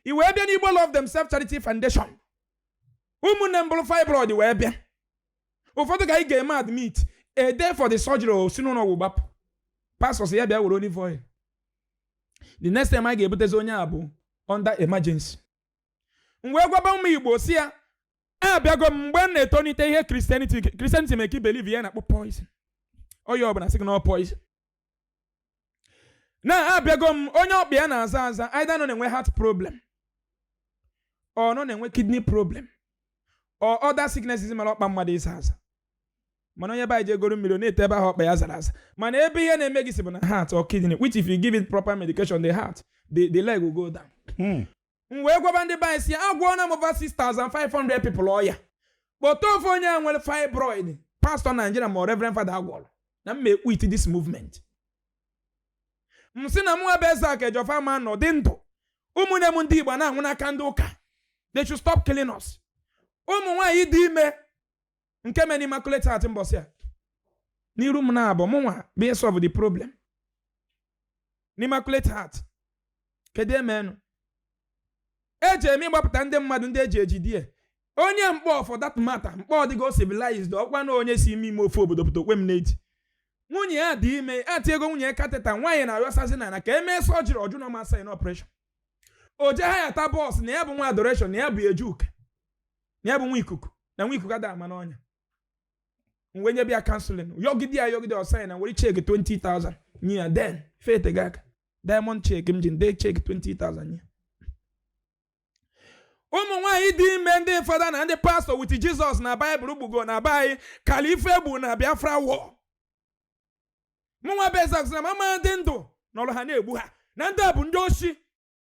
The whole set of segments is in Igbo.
Iwe bia ni Igbo Love Themselves Charity Foundation. Ụmụnne mbụrụ fibroid wee bịa. Ụfọdụ ga ige ma admit a day for the surgery o sinu no gbapụ. Pastors ya bịa were olive oil. The next time I ga-ebutezi onye abụ under emergency. Mgbe gwaba ụmụ Igbo si ya abịago mgbe na-etonite ihe Christianity make believe ya na-akpọ poison. Oya ọbụla sị na poison. Na abịago onye ọkpụ ya na-aza aza either nọ na-enwe heart problem or nọ na-enwe kidney problem or other sicknesses mere ọkpa mmadụ ịza aza. Mana onye ba je goro mmiri na-ete ebe ahụ ọkpa ya zara aza. Mana ebe ihe na-eme gị si bụ na heart or kidney, which if you give it proper medication, the heart, the leg will go down. Mgbe gwaba ndị ba si agwọ na over 6,500 people ọya. But ofe onye nwere fibroid, pastor Nigeria ma Reverend Father agwọrọ. Na mme quit this movement. Msi na mụ ebe Ezeaku Ejofa ma nọ dị ndụ. Ụmụnne m ndị Igbo na-anwụ n'aka ndị ụka. They should stop killing us. Ụmụ nwaanyị dị ime nke men Immaculate Heart mbọsị a. N'iru m na-abụ mụ nwa be solve the problem. Immaculate Heart. Kedu emenu? Eje eme gbapụta ndị mmadụ ndị eji ejidie. Onye mkpọ for that matter, mkpọ dịgo civilized ọkwa na onye si ime ofe obodo pụta okwe m n'eti. Nwunye ya dị ime, ati ego nwunye kateta nwaanyị na-arịọsazi na ka eme surgery ọjụ na masa in operation. Oje ha ya ta boss na ya bụ nwa adoration, na ya bụ ejuka. Na ya bụ nwa ikuku, na nwa ikuku ada ama n'ọnya. Mwenye bịa counseling, yogide osai na wori check 20,000 nye then fete gaka. Diamond check mjin dey check 20,000 nye. Ụmụ nwaanyị dị ime ndị fada na ndị pastor with Jesus na Bible gbugo na bai kalife bụ na Biafra war. Mụnwa bụ Ezeaku na mama ndị ndụ n'ọrụ ha na-egbu ha. Na ndị bụ ndị oshi.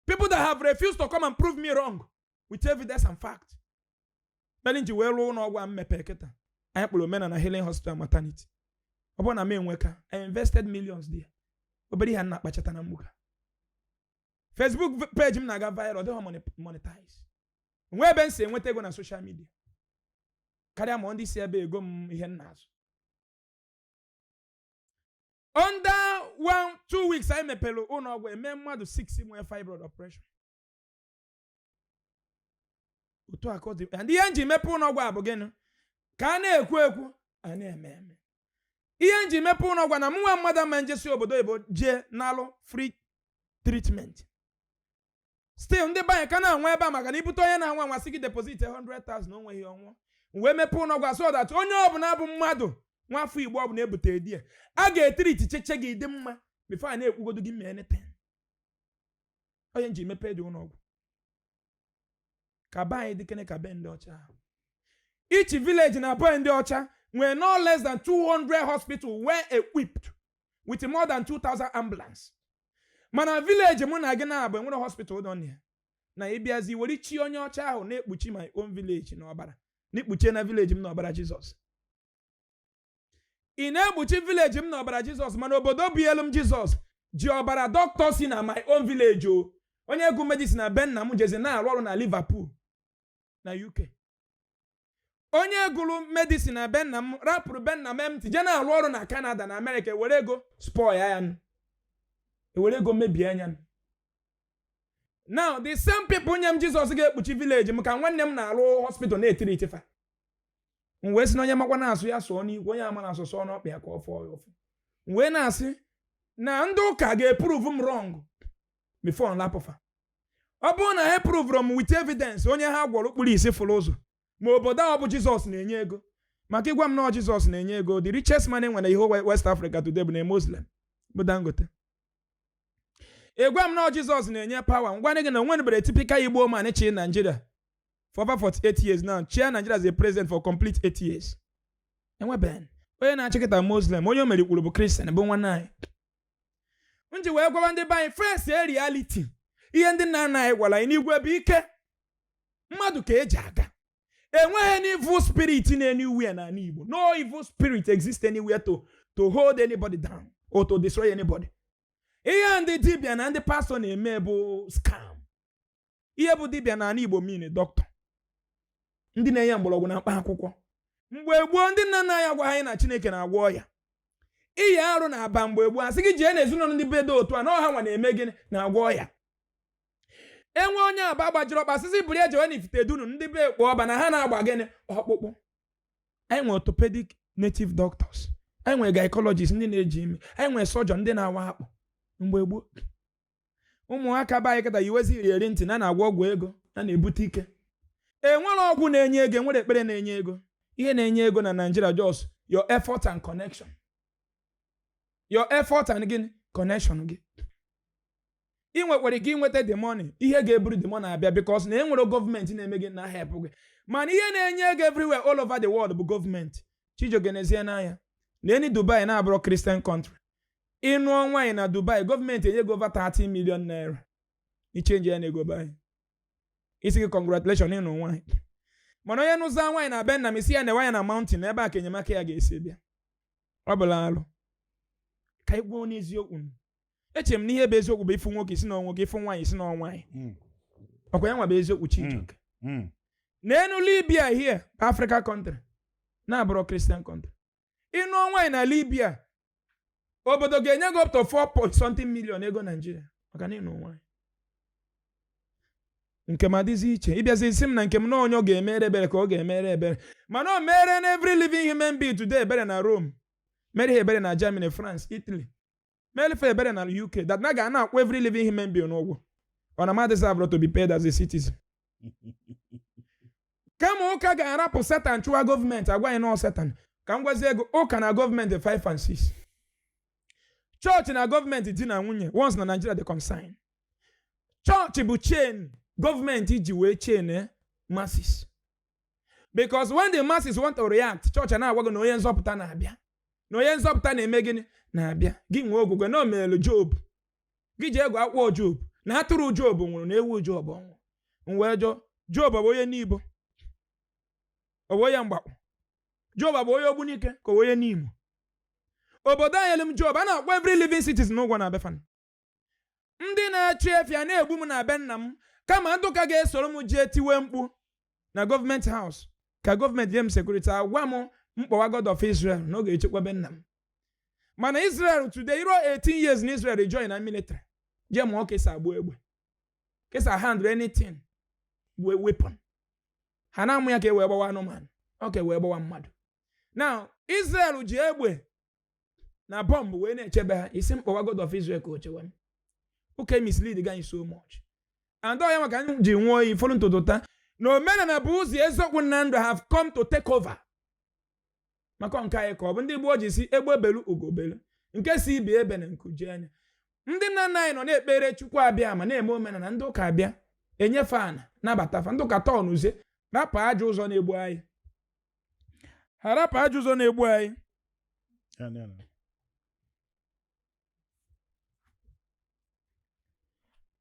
People that have refused to come and prove me wrong with evidence and fact. Meli nji wee rụọ n'ọgwụ mmepe kịta. Anyị kpọrọ omena na Healing Hospital Maternity. Ọ bụ na m enweka. I invested millions there. Obere ha na-akpachata na mmuga. Facebook page m na-aga viral, they monetize. Nwe ebe nsi enweta ego na social media. Karịa ma ndị si ebe ego m ihe nnaazụ. Under 1-2 weeks, I mepelu ụlọọgwụ eme mmadụ 6 nwee fibroid operation. Otu akọdị. And ihe nji mepe ụlọọgwụ abụ gịnị? Ka a na-ekwu a na-eme. Ihe nji mepe ụlọọgwụ na mụnwa mmadụ ama njesi obodo Igbo jee n'alụ free treatment. Still ndị banye ka na-anwa ebe a maka na ibute onye na-anwa anwasị gị deposit 100,000 onweghị ọnwa. Wee mepe ụlọọgwụ so that onye ọbụla bụ mmadụ nwafọ Igbo ọbụla ebute di ya a ga-etriti cheche gị dị mma before a na-ekwugodo gị mee anything. Onye nji mepe dị ụlọọgwụ ka banye dịkene ka be ndị ọcha. Each village na be ndị ọcha nwere no less than 200 hospitals well equipped with more than 2,000 ambulance. Mana village mụ na gị na-abụ enwere hospital dị ọnụ ya. Na ịbịazi were chi onye ọcha ahụ na-ekpuchi my own village n'ọbara. Na-ekpuchi na village m n'ọbara Jesus. Ị na-egbuchi village m n'ọbara Jesus mana obodo bụ elu m Jesus ji ọbara doctor si na my own village o. Onye ego medicine na be nna m jezi na-arụ ọrụ na Liverpool na UK. Onye egulu medicine na be nna m rapụrụ be nna m tije na-arụ ọrụ na Canada na America were ego spoil ya. Were ego mebie anya. Now the same people nye m Jesus ga-ekpuchi village m ka nwanne m na-arụ hospital na-etiri itifa. Mwe si na onye makwa na-asụ ya sụọ n'igwe onye ama na-asụ sụọ n'ọkpa ya ka ọ fọọ ya ọfụ. Mwe na-asị na ndị ụka ga-eprove m wrong before nlapụfa. Ọ bụrụ na ha prove m with evidence onye ha gwọrọ okpuru isi fụrụ ụzọ ma obodo ọ bụ Jesus na-enye ego. Maka ịgwa m na Jesus na-enye ego, the richest man enwere ihe West Africa today bụ na Muslim bụ Dangote. Ịgwa m na Jesus na-enye power ngwa gị na onwenebere typical Igbo man chi Nigeria for over 48 years now. Chair Nigeria as a president for complete 8 years. Enwe ben. Onye na-achịkịta Muslim, onye o mere kwuru bụ Christian bụ nwanne anyị. Nji wee gwa ndị banyị first reality. Ihe ndị nna nna anyị gwara anyị n'igwe bụ ike. Mmadụ ka eji aga. Enweghị any evil spirit in anywhere na Igbo. No evil spirit exists anywhere to hold anybody down or to destroy anybody. Ihe ndị dibịa na ndị pastor na-eme bụ scam. Ihe bụ dibịa na Igbo mean doctor. Ndị na-enye mgbọrọgwụ na mkpa akwụkwọ. Mgbe gboo ndị nna nna anyị agwa anyị na Chineke na-agwọ ọya. Ihe arụ na-aba mgbe gboo asị gị jee n'ezinụlọ ndị bedo otu a na ọha nwa na-eme gịnị na-agwọ ọya. enwe onye aba gbajiri ọkpa sisi buru eje wena ifite dunu ndị be ekpo ọba na ha na-agba gịnị ọkpụkpụ. Anyị nwe orthopedic native doctors, anyị nwe gynecologists ndị na-eji ime, anyị nwe surgeon ndị na-awa akpụ. Mgbe gboo ụmụaka be anyị kịta yiwezi iri ntị na-agwọ ọgwụ ego na-ebute ike. Enwere ọgwụ na-enye ego, enwere ekpere na-enye ego. Ihe na-enye ego na Nigeria just your effort and connection. Your effort and gịnị connection gị. Ị nwekwara ike inweta the money, ihe ga-eburu the money abịa because na enwere gọọmenti na-eme gị na help gị. Mana ihe na-enye ego everywhere all over the world bụ gọọmenti. Chijioke n'ezie n'anya na eni Dubai na-abụrụ Christian country. Ịnụọ nwaanyị na Dubai gọọmenti enye gị over 30 million naira. Ichenji ya na ego bai. Isi gị congratulations ịnụ nwaanyị. Mana onye nụza nwaanyị na be nna m isi ya na nwaanyị na mountain ebe a ka enyemaka ya ga-esi bịa. Ọ bụla alụ. Ka ị gwuo n'eziokwu. Eche m n'ihe bụ eziokwu bụ ifu nwoke isi na nwoke, ifu nwaanyị isi na nwaanyị. Ọkwa ya nwa bụ eziokwu Chijioke. N'enu Libya here, Africa country, na-abụrụ Christian country. Ịnụ nwaanyị na Libya, obodo ga-enye gị up to 4 million ego Nigeria maka na ịnụ nwaanyị. Nke m adịzi iche, ịbịazi isi m na nke m na onye ọ ga-emere ebere ka ọ ga-emere ebere. Mana o mere na every living human being today ebere na Rome, mere ebere na Germany, France, Italy, mere ebere na UK, that na ga-akwụ every living human being n'ụgwọ. Ọ na mmadụ deserve to be paid as a citizen. Kama ụka ga-arapụ Satan chụwa gọọmenti, agwa anyị na Satan ka m gwazie ego ụka na gọọmenti 5 and 6. Chọọchị na gọọmenti di na nwunye once na Nigeria dey consign. Chọọchị bụ chain gọọmenti ji wee chain masses. Because when the masses want to react, chọọchị na-agwa gị na onye nzọpụta na-abịa. Na onye nzọpụta na-eme gịnị na-abịa. Gị nwee ogwugwe na o meelu Job. Gị ji ego akwụkwọ Job na atụrụ Job nwụrụ na ewu Job ọnwụ. Wee jụọ Job bụ onye n'Igbo. Ọ bụ onye mgbakọ. Job bụ onye ogbunike ka onye n'Imo. Obodo anyị elum Job a na-akpọ every living citizen n'ụgwọ na befan. Ndị na-achị efia na-egbu m na be nna m kama ndụ ka ga-esoro m jee tiwe mkpu na gọọmenti house ka gọọmenti nye m sekuriti agwa m mkpọwa God of Israel n'oge echekwa be nna m. Mana Israel today iro 18 years na Israel join na military. Je ma kesa agba egbe. Kesa handle anything with weapon. Ha na amụ ya ka e wee gbawa anụmanụ. Ọ ka wee gbawa mmadụ. Now Israel ji egbe na bomb wee na-echebe ha isi mkpọwa God of Israel ka o chewe m. Okay, mislead guy so much. And all maka anyị ji nwụọ iyi fọlụ ntụtụta na omenala bụ ụzọ eziokwu na ndụ have come to take over. Maka nke anyị ka ọ bụ ndị Igbo ji si egbe belu ugobelu nke si ibi ebe na nkuje anya. Ndị nna nna anyị nọ na-ekpere Chukwu abịa ma na-eme omenala ndị ụka abịa enyefe ana nabata fa ndị ụka tọn uze rapụ ajọ ụzọ na-egbu anyị. Ha rapụ ajọ ụzọ na-egbu anyị.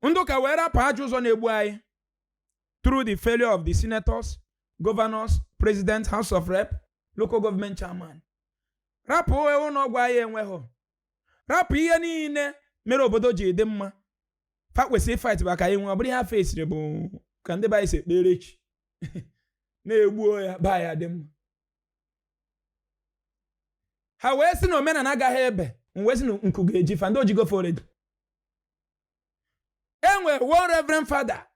Ndị ụka wee rapụ ajọ ụzọ na-egbu anyị through the failure of the senators, governors, president, house of rep, local government chairman. Rapụ ụlọ ọgwụ anyị enweghị. Rapụ ihe niile mere obodo ji dị mma. Fa kwesịrị fight maka anyị nwe ọ bụrụ ihe ha fesiri bụ ka ndị be anyị si ekpere chi na-egbuo ya ba ya dị mma. Ha wee sị na omenala agaghị ebe wee sị na nku ga-eji fa ndị ojigo foredu. Enwe one reverend father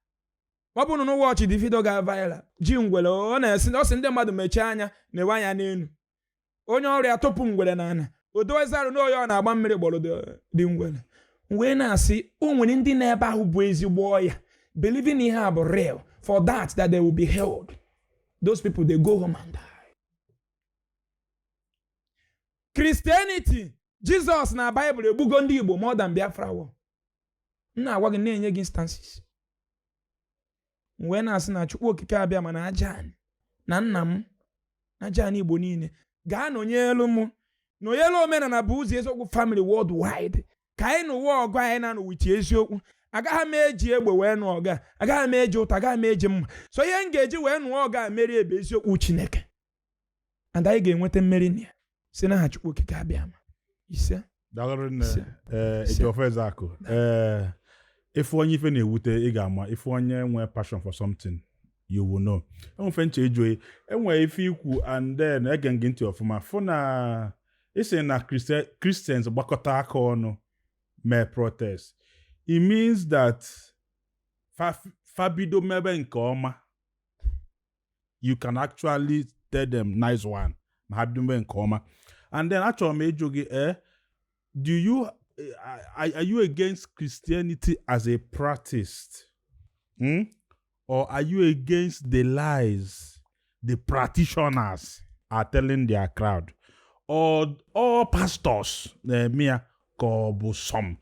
ọ bụ na watch the video ga viral ji ngwele ọ na-esi ọ sị ndị mmadụ mechie anya na-ewe anya n'elu onye ọrịa tụpụ ngwele n'ana odoezarụ na oyi ọ na-agba mmiri gbọrọ dị ngwele wee na-asị o nwere ndị na-ebe ahụ bụ ezigbo ọya believing ihe a bụ real for that they will be held. Those people they go home and die. Christianity Jesus na Bible egbugo ndị Igbo more than Biafra war. Nna agwa gị na-enye gị instances. Wee na-asị na Chukwu okike abịa mana aja na nna m aja Igbo niile gaa nọnyelu m nọnyelu omenala bụ ụzọ eziokwu family worldwide ka anyị n'ụwa ọgụ anyị na n'ụwa eziokwu agaghị m eji egbe wee nụ ọga agaghị m eji ụta agaghị m eji mma so ihe m ga-eji wee nụọ ọga meri ebe eziokwu Chineke and anyị ga-enweta mmeri na ya si na ha Chukwu okike abịa ma ise dagoro na Mathias Ezeaku if onye ife na-ewute ị ga-ama if onye nwe passion for something you will know. Enwefe nche ijwe enwe ife ikwu and then ege gị ntị ọfụma fụ na isi na Christians gbakọta aka ọnụ mee protest. It means that fabido mebe nke ọma, you can actually tell them nice one. Ma ha bido mebe nke ọma. And then achọrọ m ịjụ gị, do you are you against Christianity as a practice? Or are you against the lies the practitioners are telling their crowd? Or all pastors mia ka ọ bụ some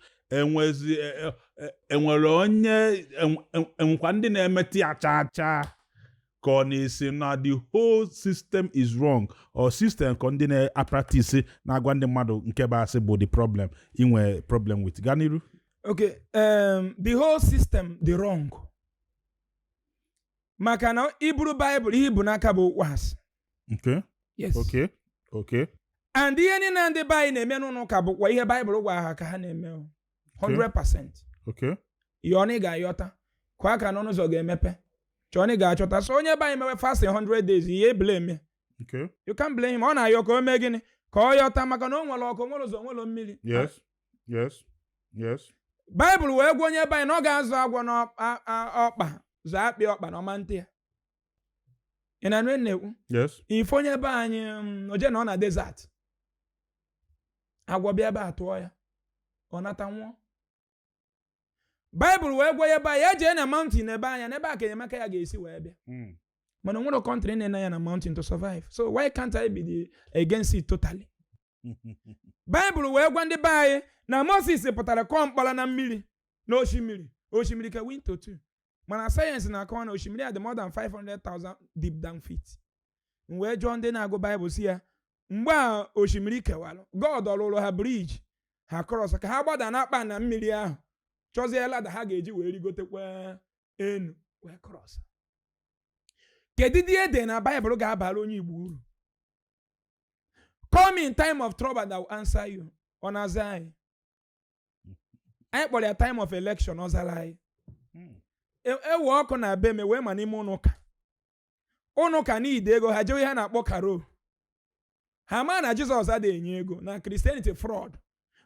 enwere onye enwekwa ndị na-emeti acha ka ọ na-esi na the whole system is wrong, or system ka ndị na-practice na-agwa ndị mmadụ nke bụ asị bụ the problem inwe problem with ganiru. Okay, the whole system dị wrong. Maka na iburu Bible ihe ibu n'aka bụ was. Okay. Yes. Okay. And ihe niile ndị be anyị na-eme n'ụlọ ụka bụkwa ihe Bible gwa ha ka ha na-eme 100%. Okay. Yoni ga-ayọta kwa aka n'ọnụ ụzọ ga-emepe. Chọni ga-achọta. So onye be anyị mewe fasting 100 days, ihe blame. Okay. You can't blame him. Ọ na-ayọ ka o mee gịnị? Ka ọ yọta maka na o nwere ọkụ, nwere ụzọ, nwere mmiri. Yes. Bible wee gwa onye be anyị na ọ ga-azụ agwọ n'ọkpa, zụ akpị ọkpa na ọma ntị ya. Ị na-anụ na-ekwu? Yes. Ife onye be anyị oje na ọ na desert. Agwọ bịa ebe a tụọ ya. Ọ nata nwụọ. Bible wee gwa ya ba ya jee na mountain ebe anya n'ebe a ka enyemaka ya ga-esi wee bịa. Mana nwere country na ya na mountain to survive. So why can't I be against it totally? Bible wee gwa ndị be anyị na Moses pụtara kọọ mkpara na mmiri na osimiri ka win to 2. Mana sayensị na-akọwa na osimiri dị more than 500,000 deep down feet. Wee jụọ ndị na-agụ Bible si ya mgbe a osimiri kewalụ, God ọlụlụ ha bridge ha cross ka ha gbada n'akpa na mmiri ahụ. Chọzie lada ha ga-eji wee rigotekwa enu wee cross. Kedu ihe dị na Bible ga-abara onye Igbo uru? Come in time of trouble that will answer you. Ọ na-aza anyị. Anyị kpọrọ ya time of election ọ zara anyị. Ewe ọkụ na be me wee ma n'ime ụnụ ụka n'ide ego ha jewe ihe na-akpọ karo. Ha ma na Jizọs adịghị enye ego na Christianity fraud.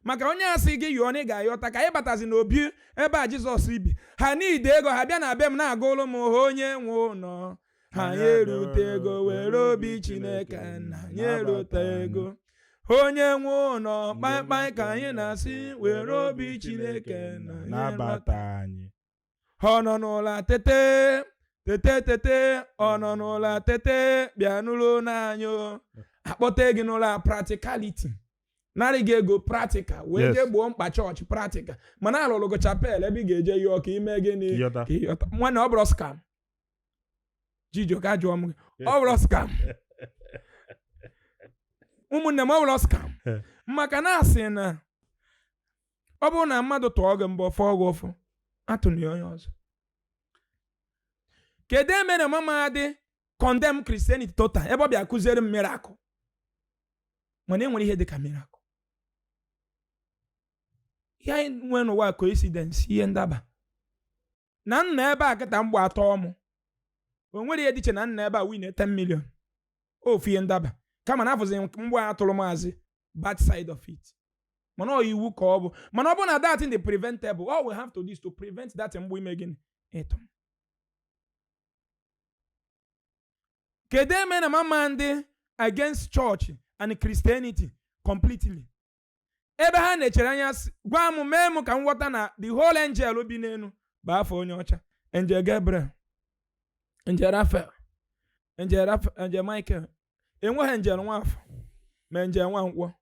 Maka onye asị gị yọọ na ị ga-ayọta ka anyị batazi n'obi ebe a Jizọs ibi. Ha n'ide ego ha bịa na be m na-aga ụlọ m onye nwe ụlọ. Ha nyerute ego were obi Chineke na nyerute ego. Onye nwe ụlọ kpakpa ka anyị na-asị were obi Chineke na nabata anyị. Ọ nọ n'ụlọ tete ọ nọ n'ụlọ tete bịa n'ụlọ n'anyị. Akpọta gị n'ụlọ practicality. Narị gị ego practical wee jee gboo mkpa chọọchị practical. Mana alụlụ gị chapel ebe ị ga-eje yọọ ka ime gịnị ka ịyọta. Nwanne ọ bụrụ scam. Jijo ka jụọ m gị. Ọ bụrụ scam. Ụmụnne m ọ bụrụ scam. Maka na asị na ọ bụrụ na mmadụ tụọ gị mbọ fọọ gị ụfụ atụnụ ya onye ọzọ. Kedu eme na mama dị condemn Christianity total ebe ọ bịa kụziere m miracle. Mana enwere ihe dị ka miracle. Ihe anyị nwere n'ụwa coincidence ihe ndaba. Na nna ebe a kịta mgbe atọ ọmụ. O nwere ihe dị iche na nna ebe a win 10 million. Ofu ihe ndaba. Kama na afụzi mgbe atụrụ maazị bad side of it. Mana ọ iwu ka ọ bụ. Mana ọ bụ na that in the preventable. All we have to do is to prevent that mgbe ime gịnị. Eto. Kedu eme na mama ndị against church and Christianity completely? Ebe ha na-echere anya gwa m mee m ka m ghọta na the whole angel bi n'elu bụ afọ onye ọcha. Angel Gabriel, Angel Raphael, Angel Michael. Enweghị Angel Nwafọ ma Angel Nwankwọ,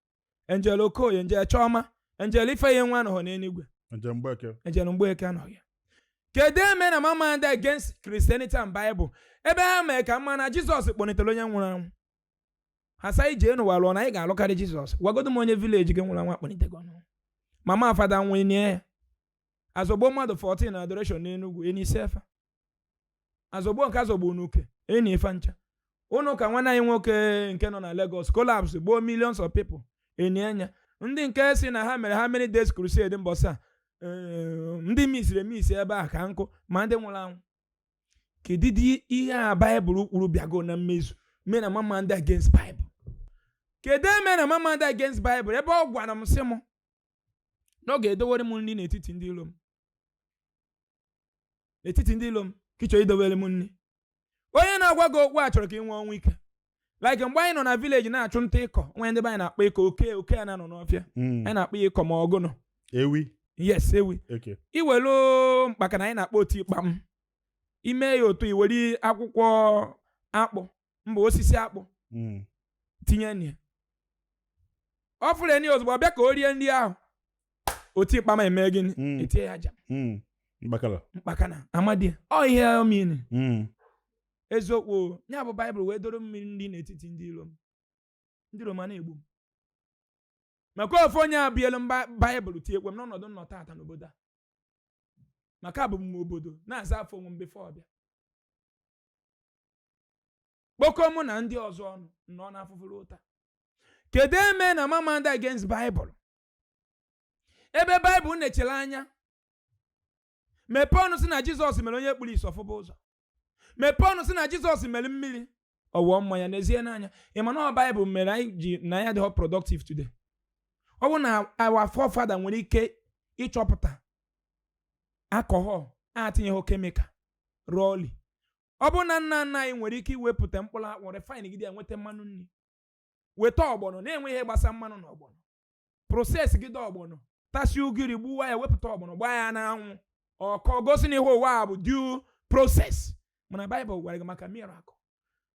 Angel Okoye, Angel Chọma, Angel Ifeye nwa anọghị n'eluigwe, Angel Mgbeke anọghị. Kedu eme na mama ndị against Christianity and Bible? Ebe ha mee ka mma na Jizọs kpọnitere onye nwụrụ anwụ. Ha sa ije n'ụwa lụọ na anyị ga-alụkarị Jizọs. Gwagodo m onye village gị nwụrụ anwụ akpọnitego ọnụ. Mama fada nwee nie ya. Azọgbo mmadụ 14 na adoration n'Enugu enisi efa. Azọgbo nke azọgbo n'uke eni efa ncha. Ụnụ ka nwanne anyị nwoke nke nọ na Lagos collapse gbuo millions of people eni anya. Ndị nke si na ha mere ha many days crusade mbọsa. Ndị misiri ebe a ka nkụ ma ndị nwụrụ anwụ. Kedu ihe a Bible kwuru bịago na mmezu me na mama ndị against Bible? Kedu eme na mama ndị against Bible ebe ọ gwara m sị m na ọ ga-edowere m nri n'etiti ndị ilo m? n'etiti ndị ilom ka ịchọ idobere m nri. Onye na-agwa gị okwu a chọrọ ka ị nwee ọnwụ ike. Like mgbe anyị nọ na village na-achụ nta ịkọ, onwe ndị be anyị na-akpọ ịkọ oke ya na-anọ n'ọfịa. Anyị na-akpọ ya ịkọ ma ọgụnụ. Ewi. Yes, ewi. Okay. Iwelu mkpaka na anyị na-akpọ otu Gbam. Ime ya otu iwere akwụkwọ akpụ, mba osisi akpụ. Tinye nri. Ọ fụrụ enyi ozugbo bịa ka o rie nri ahụ. Otu Gbam eme gịnị? Etie ya aja. Mkpakana amadi. Ọ ihe omini. Eziokwu nya bụ Baịbụl wee doro mmiri ndị n'etiti ndị ilom. Ndị Roma na-egbu. Maka ofu onye abịala Baịbụl tiekwe m n'ọnọdụ nnọta ata n'obodo a. Maka abụ m obodo na-aza afọ onwe m before ọbịa. Kpọkọ mụ na ndị ọzọ ọnụ nọ n'afụfụrụ ụta. Kedu eme na mama ndị against Baịbụl? Ebe Baịbụl na-echere anya. Mepee ọnụ sị na Jizọs mere onye kpuru isi ọfụba ụzọ. Mepee ọnụ sị na Jizọs mere mmiri ọwụọ mmanya n'ezie n'anya. Ị ma na Baịbụl mere anyị ji na ya dị productive today. Ọ bụ na our forefather nwere ike ịchọpụta alcohol atinyeghị chemical rọọli. Ọ bụ na nna nna anyị nwere ike iwepụta mkpụrụ akpụ refine gị dị enweta mmanụ nri. Weta ọgbọnọ na-enweghị ihe gbasa mmanụ na ọgbọnọ. Process gị dị ọgbọnọ. Tasi ugiri gbuwa ya wepụta ọgbọnọ gbaa ya n'anwụ. Ọkọ gosi n'ihu ụwa a bụ due process. Mana Baịbụl gwara gị maka miracle.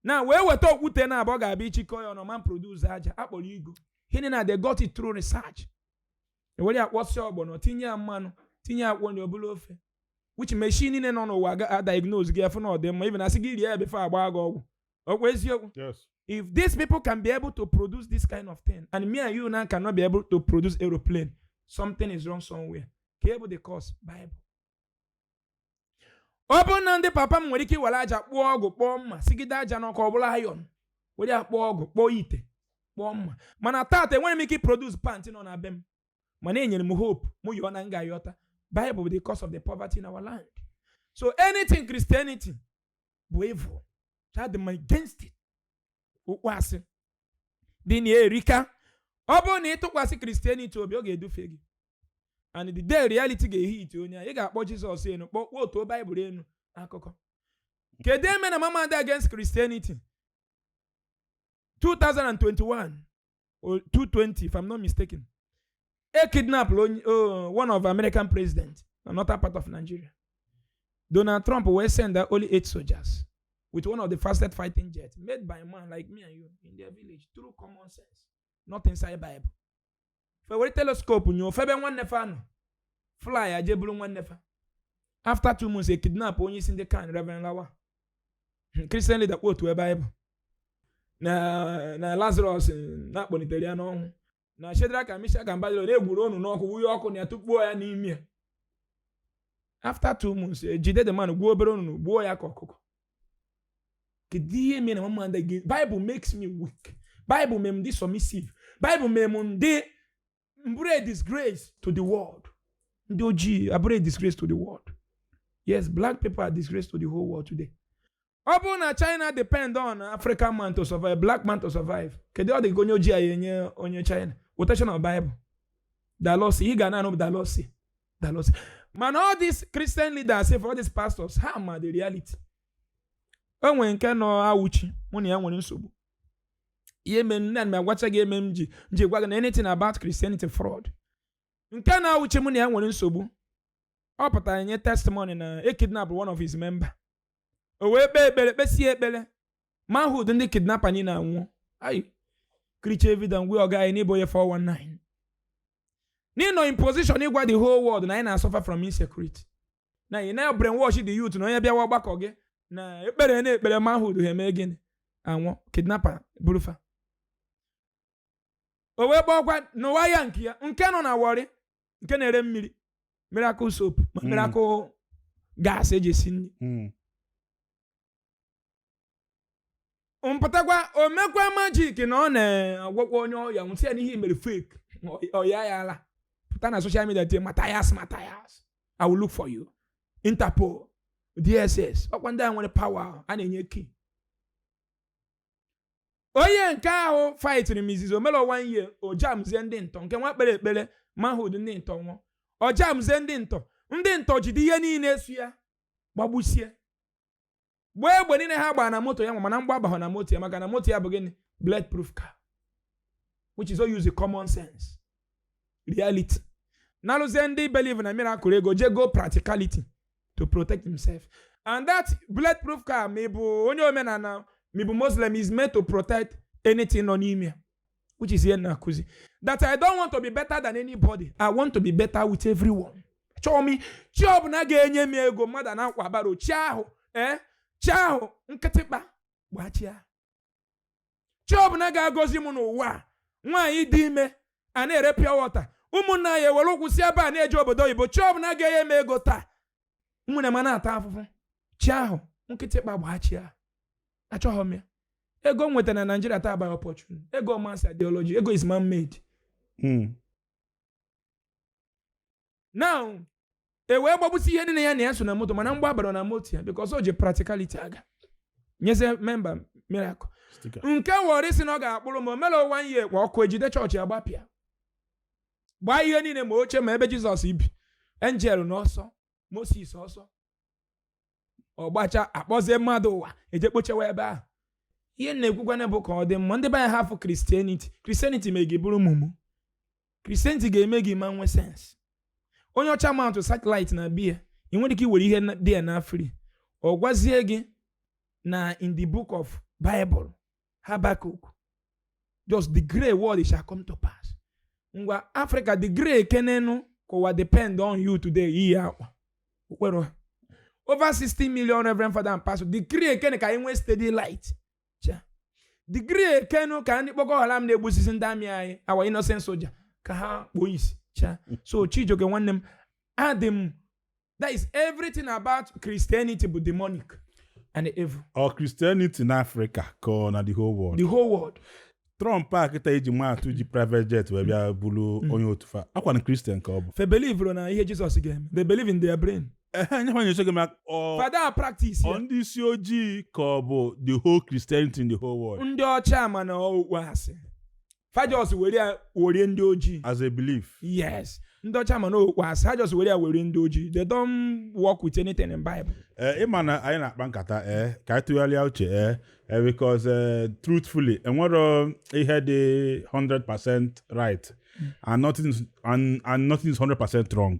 Na wee weta okwute na abụọ ga-abịa ichikọ ya ọnọma produce aja akpọrọ igu. Hini na they got it through research. Ewere akpọsị ọgbọnọ tinye ya mmanụ tinye akwụkwọ nri obula ofe. Which machine niile nọ n'ụwa ga diagnose gị afọ na ọdịmma even asị gị rie before agba gị ọgwụ. Ọkwa eziokwu? Yes. If these people can be able to produce this kind of thing and me and you now cannot be able to produce aeroplane, something is wrong somewhere. Ka ebe the cause Bible. Ọ bụ na ndị papa m nwere ike iwere aja kpụọ ọgụ kpụọ mma sigide aja n'ọkụ ọ bụla iron were ya kpụọ ọgụ kpụọ ite kpụọ mma mana taata enwere m ike produce pant nọ na be m mana enyere m hope mụ yọọ na nga yọta Bible bụ the cause of the poverty in our land. So anything Christianity bụ evil. That them against it. Ụkwasị dị na erika. Ọ bụ na ịtụkwasị Christianity obi ọ ga-edufe gị. And the day reality ga-ehit onye a ị ga-akpọ Jizọs enu kpọkpọ otu Baịbụl enu akụkọ. Kedu eme na mama dị against Christianity? 2021 or 220 if I'm not mistaken. A kidnapped one of American president, another part of Nigeria. Donald Trump will send only 8 soldiers with one of the fastest fighting jets made by a man like me and you in their village through common sense, not inside Bible. For a telescope, you febe one nefa fly a jebulu one nefa. After 2 months, they kidnap only in the can Reverend Lawa. Christian leader quote to a Bible. Na Lazarus na bonitariano. Na Shadrach and Meshach and Abednego egburu onu n'ọkụ wuye ọkụ na tukpuo ya n'ime. After 2 months, jide the man gbuo obere onu gbuo ya ka ọkụkọ. Kedu ihe mere na mama ndị Bible makes me weak. Bible make me submissive. Bible make me mbure a disgrace to the world. Ndị ojii abure a disgrace to the world. Yes, black people are disgrace to the whole world today. Ọ bụ na China depend on African man to survive, black man to survive. Kedu ọ dị onye ojii a enye onye China? Quotation of Bible. Dalosi, he ga na Dalosi. Dalosi. Man, all these Christian leaders say for all these pastors, ha ma the reality. Onwe nke no awuchi, mụ na ya nwere nsogbu. Ihe men na me agwacha gị eme mji gwa gị na anything about Christianity fraud. Nke na awuchi mụ na ya nwere nsogbu. Ọ pụtara nye testimony na e kidnap one of his member. O wee kpesie ekpere. Manhood ndị kidnapper ni na anwụ. Ayi. Creature evidence we oga ni boye 419. Ni no in position ịgwa the whole world na ị na suffer from insecurity. Na ị na brainwash the youth na onye bịa ọgbakọ gị na ekpere manhood ha eme gịnị? Anwụ kidnapper burufa. O wee kpọkwa n'ụwa ya nke nọ na Warri nke na-ere mmiri. Miracle soap, miracle gas eji esi nri. Mpụtakwa o mekwa magic na ọ na-agwakwa onye ọya nwụsị ya n'ihe mere fake. Ọya ya ala. Pụta na social media tie Mathias, I will look for you. Interpol, DSS, ọkwa ndị a nwere power a na-enye key. Onye nke ahụ fightiri Mrs. Omelo 1 year o jamzie ndị ntọ nke nwa kpere ekpere manhood ndị ntọ nwụọ. O jamzie ndị ntọ jide ihe niile esu ya gbagbusie gbaa egbe niile ha gbaa na moto ya mana mgba abaghọ na moto ya maka na moto ya bụ gịnị bulletproof car which is all use common sense reality nalụzie ndị believe na miracle ego je go practicality to protect himself and that bulletproof car maybe onye omenala maybe Muslim is made to protect anything nọ n'ime which is here na-akụzi that I don't want to be better than anybody. I want to be better with everyone. Chọọ mi chi ọbụla ga-enye m ego mmadụ na-akwa baro chi ahụ nkịtịkpa gbachi ya. Chi ọbụla ga-agọzi m n'ụwa nwaanyị dị ime a na-ere pure water ụmụnna ya ewere ụkwụ si ebe a na-eje obodo oyibo chi ọbụla ga-enye m ego taa nwunye m na-ata afụfụ chi ahụ nkịtịkpa gbachi ya. Achọghị m ya. Ego m nwetara na Nigeria taa by opportunity. Ego mass ideology. Ego is man-made. Now, wee gbagbusi ihe niile ya na ya so na moto mana mgba abara na moto ya because o je practicality aga. Nyeze member miracle. Nke wori si na ọ ga-akpụrụ m omelo 1 year kwa ọkụ ejide chọọchị agbapịa. Gbaa ihe niile ma oche ma ebe Jizọs ibi. Angel n'ọsọ, Moses ọsọ. Ọgbacha akpọzie mmadụ ụwa eje kpochewa ebe ahụ. Ihe na-ekwukwana bụ ka ọ dị mma ndị be anyị hafụ Christianity ma ga-eburu mumu. Christianity ga-eme gị ma nwe sense. Onye ọcha mount satellite na bia ị nwere ike iwere ihe dị ya na free. Ọ gwazie gị na in the book of Bible Habakkuk just the grey word shall come to pass. Ngwa Africa the grey kenenu ko depend on you today ihe akwa. Okwero over 60 million reverend father and pastor the grey kene ka enwe steady light. Degree kenu ka ndị kpọkọ hala m na-egbusisi ndị amị anyị our innocent soldier ka ha kpoo isi so Chijoke nwanne m adịm that is everything about Christianity bụ demonic and evil. Or Christianity in Africa ka na the whole world. The whole world. Trump akịta iji maatụ ji private jet wee bịa bulu onye otufa akwa na Christian ka ọ bụ. They believe na ihe Jesus ga-eme. They believe in their brain. Father practice on ndị isi ojii ka ọ bụ the whole Christianity in the whole world. Ndị ọcha ma na ọkwa asị. Fajos were ndị ojii as a belief. Yes. Ndị ọcha ma na ọkwa asị. Fajos were ndị ojii. They don't work with anything in Bible. Ịma na anyị na-akpa nkata ka anyị tụgharịa uche because truthfully enwero ihe dị 100% right and nothing is 100% wrong.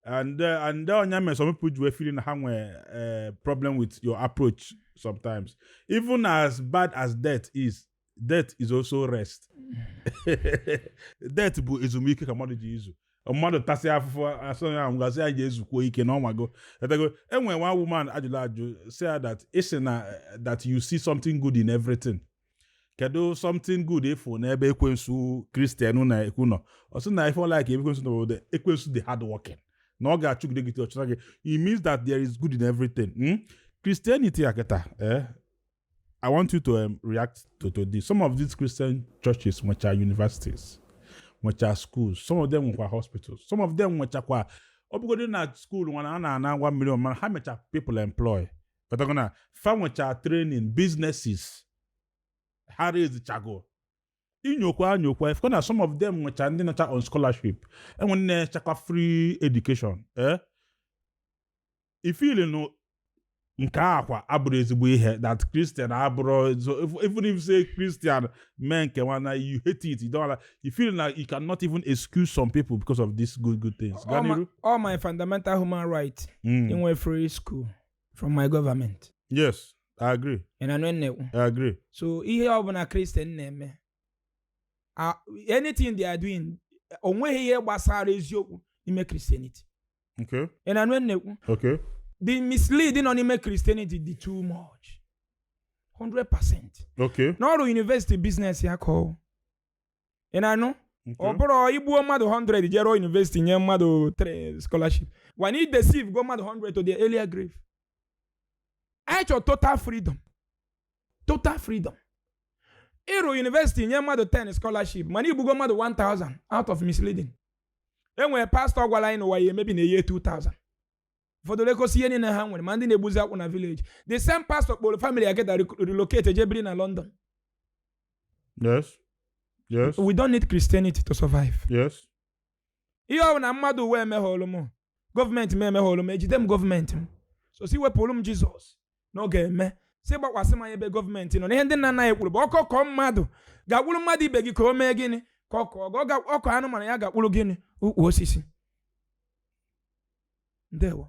And some people do feeling have problem with your approach sometimes. Even as bad as death is also rest. Death bu ezumike ka mmadụ ji izu. Mmadụ tasị afụfụ asọ ya ngazi ya ezukwo ike na ọmago. Enwe one woman ajụlajụ say that you see something good in everything. Kedu something good ifo na ebe ekwensu Christian na ekwu no. Also na ifo like ekwensu no the ekwensu the hard working. No ga chugide gị it means that there is good in everything. Christianity aketa I want you to react to this. Some of these Christian churches which are universities, which are schools, some of them were hospitals, some of them which are obugodo na school na 1 million man how much people employ but they're gonna farm which are training businesses how is the chago inyokwa if na some of them which are not on scholarship and when they check free education if you know nke akwa abụrụ ezigbo ihe that Christian abụrụ so even if you say Christian men nke wana you hate it you feel like you cannot even excuse some people because of these good things. All my fundamental human right in a free school from my government. Yes, I agree. And I agree. So ihe ọbụla Christian na-eme anything they are doing onwe ihe gbasara eziokwu ime Christianity. Okay. And okay. The misleading on ime Christianity is too much. 100%. Okay. N'ọrụ university business ya call. And I know. Ọ bụrụ igbuo mmadụ 100 jero university nye mmadụ 3 scholarship. When he deceive go mmadụ 100 to their earlier grave. I cho total freedom. Total freedom. Iro university nye mmadụ 10 scholarship. Man igbugo mmadụ 1000 out of misleading. Enwe pastor gwala anyị n'ụwa ya maybe na year 2000. For the Lagos yen in a hand when Mandy Nebuza on a village. The same pastor for the family I get relocated Jebrin in London. Yes. Yes. We don't need Christianity to survive. Yes. You have a madu where me holomo. Government me holomo. Them government. so si wepụrụ m Jizọs n'oge eme si gbakwasị m anya ebe gọọmenti nọ n'ihe ndị nna nna anyị kwuru bụ ọkọ mmadụ ga-akpụrụ mmadụ ibe gị ka o mee gịnị ka ọkọ anụmanụ ya ga-akpụrụ gịnị ukwu osisi. Ndewo.